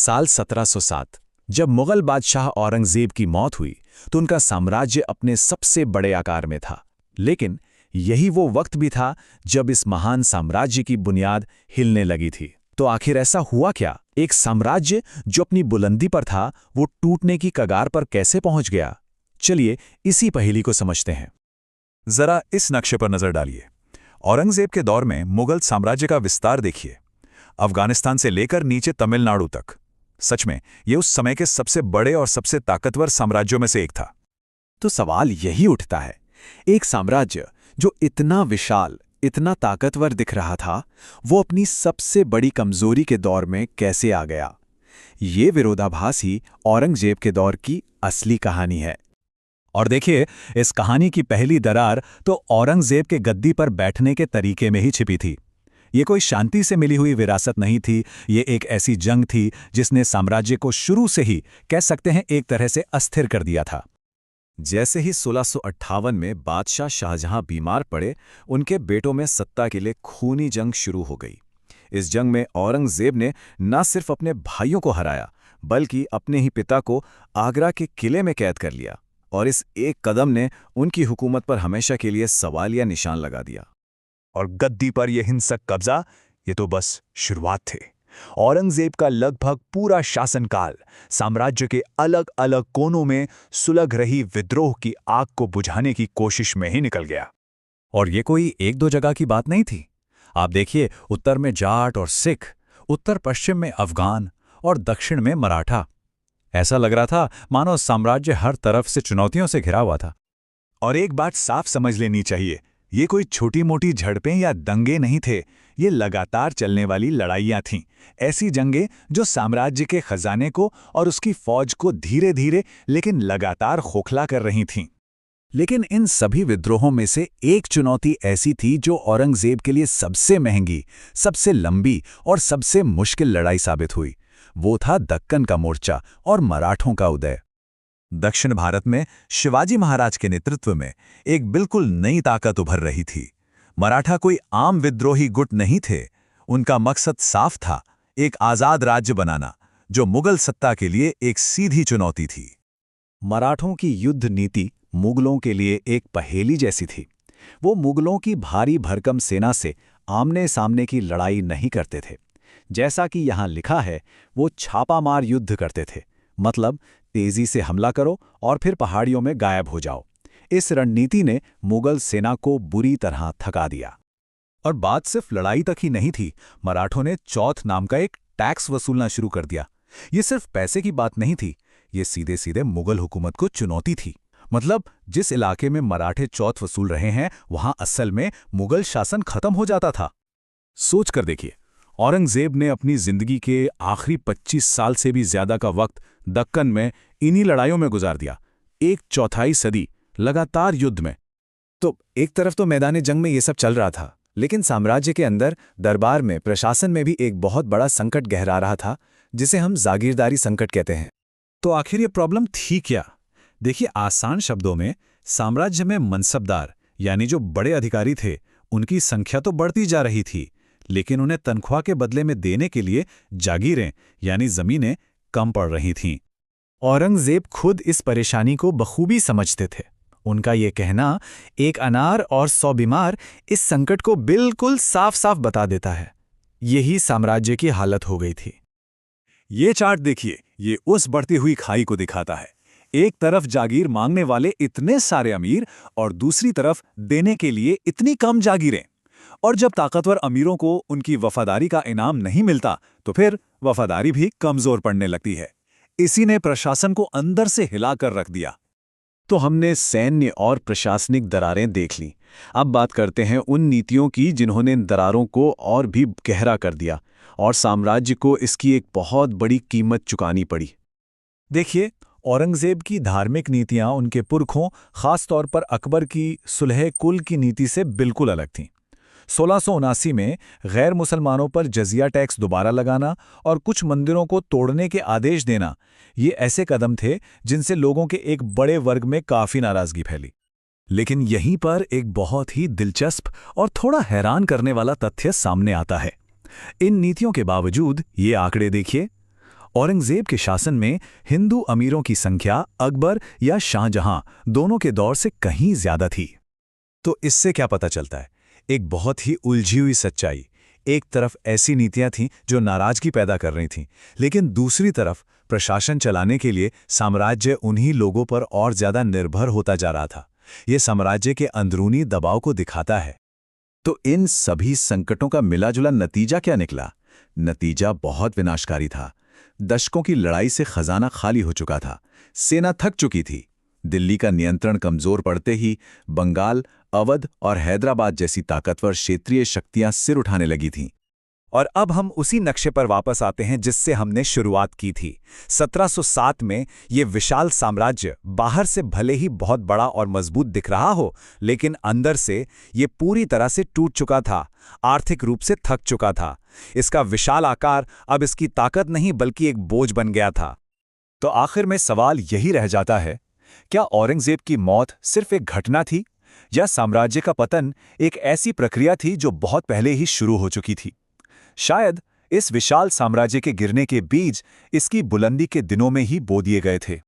साल 1707 जब मुगल बादशाह औरंगजेब की मौत हुई तो उनका साम्राज्य अपने सबसे बड़े आकार में था। लेकिन यही वो वक्त भी था जब इस महान साम्राज्य की बुनियाद हिलने लगी थी। तो आखिर ऐसा हुआ क्या? एक साम्राज्य जो अपनी बुलंदी पर था वो टूटने की कगार पर कैसे पहुंच गया? चलिए इसी पहेली को समझते हैं। जरा इस नक्शे पर नजर डालिए। औरंगजेब के दौर में मुगल साम्राज्य का विस्तार देखिए, अफगानिस्तान से लेकर नीचे तमिलनाडु तक। सच में ये उस समय के सबसे बड़े और सबसे ताकतवर साम्राज्यों में से एक था। तो सवाल यही उठता है, एक साम्राज्य जो इतना विशाल, इतना ताकतवर दिख रहा था, वो अपनी सबसे बड़ी कमजोरी के दौर में कैसे आ गया? ये विरोधाभास ही औरंगजेब के दौर की असली कहानी है। और देखिए, इस कहानी की पहली दरार तो औरंगजेब के गद्दी पर बैठने के तरीके में ही छिपी थी। ये कोई शांति से मिली हुई विरासत नहीं थी, ये एक ऐसी जंग थी जिसने साम्राज्य को शुरू से ही, कह सकते हैं, एक तरह से अस्थिर कर दिया था। जैसे ही 1658 में बादशाह शाहजहां बीमार पड़े, उनके बेटों में सत्ता के लिए खूनी जंग शुरू हो गई। इस जंग में औरंगजेब ने न सिर्फ अपने भाइयों को हराया, बल्कि अपने ही पिता को आगरा के किले में कैद कर लिया, और इस एक कदम ने उनकी हुकूमत पर हमेशा के लिए सवालिया निशान लगा दिया। और गद्दी पर यह हिंसक कब्जा, ये तो बस शुरुआत थे। औरंगजेब का लगभग पूरा शासनकाल साम्राज्य के अलग अलग कोनों में सुलग रही विद्रोह की आग को बुझाने की कोशिश में ही निकल गया। और ये कोई एक दो जगह की बात नहीं थी। आप देखिए, उत्तर में जाट और सिख, उत्तर पश्चिम में अफगान और दक्षिण में मराठा। ऐसा लग रहा था मानो साम्राज्य हर तरफ से चुनौतियों से घिरा हुआ था। और एक बात साफ समझ लेनी चाहिए, ये कोई छोटी मोटी झड़पें या दंगे नहीं थे, ये लगातार चलने वाली लड़ाइयां थीं। ऐसी जंगें जो साम्राज्य के खजाने को और उसकी फौज को धीरे धीरे लेकिन लगातार खोखला कर रही थीं। लेकिन इन सभी विद्रोहों में से एक चुनौती ऐसी थी जो औरंगजेब के लिए सबसे महंगी, सबसे लंबी और सबसे मुश्किल लड़ाई साबित हुई। वो था दक्कन का मोर्चा और मराठों का उदय। दक्षिण भारत में शिवाजी महाराज के नेतृत्व में एक बिल्कुल नई ताकत उभर रही थी। मराठा कोई आम विद्रोही गुट नहीं थे, उनका मकसद साफ था, एक आजाद राज्य बनाना, जो मुगल सत्ता के लिए एक सीधी चुनौती थी। मराठों की युद्ध नीति मुगलों के लिए एक पहेली जैसी थी। वो मुगलों की भारी भरकम सेना से आमने सामने की लड़ाई नहीं करते थे। जैसा कि यहाँ लिखा है, वो छापामार युद्ध करते थे, मतलब तेजी से हमला करो और फिर पहाड़ियों में गायब हो जाओ। इस रणनीति ने मुगल सेना को बुरी तरह थका दिया। और बात सिर्फ लड़ाई तक ही नहीं थी, मराठों ने चौथ नाम का एक टैक्स वसूलना शुरू कर दिया। ये सिर्फ पैसे की बात नहीं थी, ये सीधे सीधे मुगल हुकूमत को चुनौती थी। मतलब जिस इलाके में मराठे चौथ वसूल रहे हैं, वहां असल में मुगल शासन खत्म हो जाता था। सोच कर देखिए, औरंगजेब ने अपनी जिंदगी के आखिरी 25 साल से भी ज्यादा का वक्त दक्कन में इन्हीं लड़ाइयों में गुजार दिया, एक चौथाई सदी लगातार युद्ध में। तो एक तरफ तो मैदान जंग में ये सब चल रहा था, लेकिन साम्राज्य के अंदर दरबार में, प्रशासन में भी एक बहुत बड़ा संकट गहरा रहा था, जिसे हम जागीरदारी संकट कहते हैं। तो आखिर ये प्रॉब्लम थी क्या? देखिए, आसान शब्दों में, साम्राज्य में मनसबदार यानी जो बड़े अधिकारी थे, उनकी संख्या तो बढ़ती जा रही थी, लेकिन उन्हें तनख्वाह के बदले में देने के लिए जागीरें यानी जमीनें कम पड़ रही थीं। औरंगजेब खुद इस परेशानी को बखूबी समझते थे। उनका ये कहना, एक अनार और 100 बीमार, इस संकट को बिल्कुल साफ साफ बता देता है। यही साम्राज्य की हालत हो गई थी। ये चार्ट देखिए, ये उस बढ़ती हुई खाई को दिखाता है। एक तरफ जागीर मांगने वाले इतने सारे अमीर और दूसरी तरफ देने के लिए इतनी कम जागीरें। और जब ताकतवर अमीरों को उनकी वफादारी का इनाम नहीं मिलता, तो फिर वफादारी भी कमजोर पड़ने लगती है। इसी ने प्रशासन को अंदर से हिलाकर रख दिया। तो हमने सैन्य और प्रशासनिक दरारें देख लीं। अब बात करते हैं उन नीतियों की जिन्होंने इन दरारों को और भी गहरा कर दिया और साम्राज्य को इसकी एक बहुत बड़ी कीमत चुकानी पड़ी। देखिए, औरंगजेब की धार्मिक नीतियां उनके पुरखों, खास तौर पर अकबर की सुलह कुल की नीति से बिल्कुल अलग थीं। 1679 में गैर मुसलमानों पर जजिया टैक्स दोबारा लगाना और कुछ मंदिरों को तोड़ने के आदेश देना, ये ऐसे कदम थे जिनसे लोगों के एक बड़े वर्ग में काफी नाराजगी फैली। लेकिन यहीं पर एक बहुत ही दिलचस्प और थोड़ा हैरान करने वाला तथ्य सामने आता है। इन नीतियों के बावजूद ये आंकड़े देखिए, औरंगजेब के शासन में हिंदू अमीरों की संख्या अकबर या शाहजहां दोनों के दौर से कहीं ज्यादा थी। तो इससे क्या पता चलता है? एक बहुत ही उलझी हुई सच्चाई। एक तरफ ऐसी नीतियां थीं जो नाराजगी पैदा कर रही थीं, लेकिन दूसरी तरफ प्रशासन चलाने के लिए साम्राज्य उन्हीं लोगों पर और ज्यादा निर्भर होता जा रहा था। ये साम्राज्य के अंदरूनी दबाव को दिखाता है। तो इन सभी संकटों का मिलाजुला नतीजा क्या निकला? नतीजा बहुत विनाशकारी था। दशकों की लड़ाई से खजाना खाली हो चुका था, सेना थक चुकी थी। दिल्ली का नियंत्रण कमजोर पड़ते ही बंगाल, अवध और हैदराबाद जैसी ताकतवर क्षेत्रीय शक्तियां सिर उठाने लगी थीं। और अब हम उसी नक्शे पर वापस आते हैं जिससे हमने शुरुआत की थी। 1707 में ये विशाल साम्राज्य बाहर से भले ही बहुत बड़ा और मजबूत दिख रहा हो, लेकिन अंदर से ये पूरी तरह से टूट चुका था, आर्थिक रूप से थक चुका था। इसका विशाल आकार अब इसकी ताकत नहीं बल्कि एक बोझ बन गया था। तो आखिर में सवाल यही रह जाता है, क्या औरंगजेब की मौत सिर्फ एक घटना थी, या साम्राज्य का पतन एक ऐसी प्रक्रिया थी जो बहुत पहले ही शुरू हो चुकी थी? शायद इस विशाल साम्राज्य के गिरने के बीज इसकी बुलंदी के दिनों में ही बो दिए गए थे।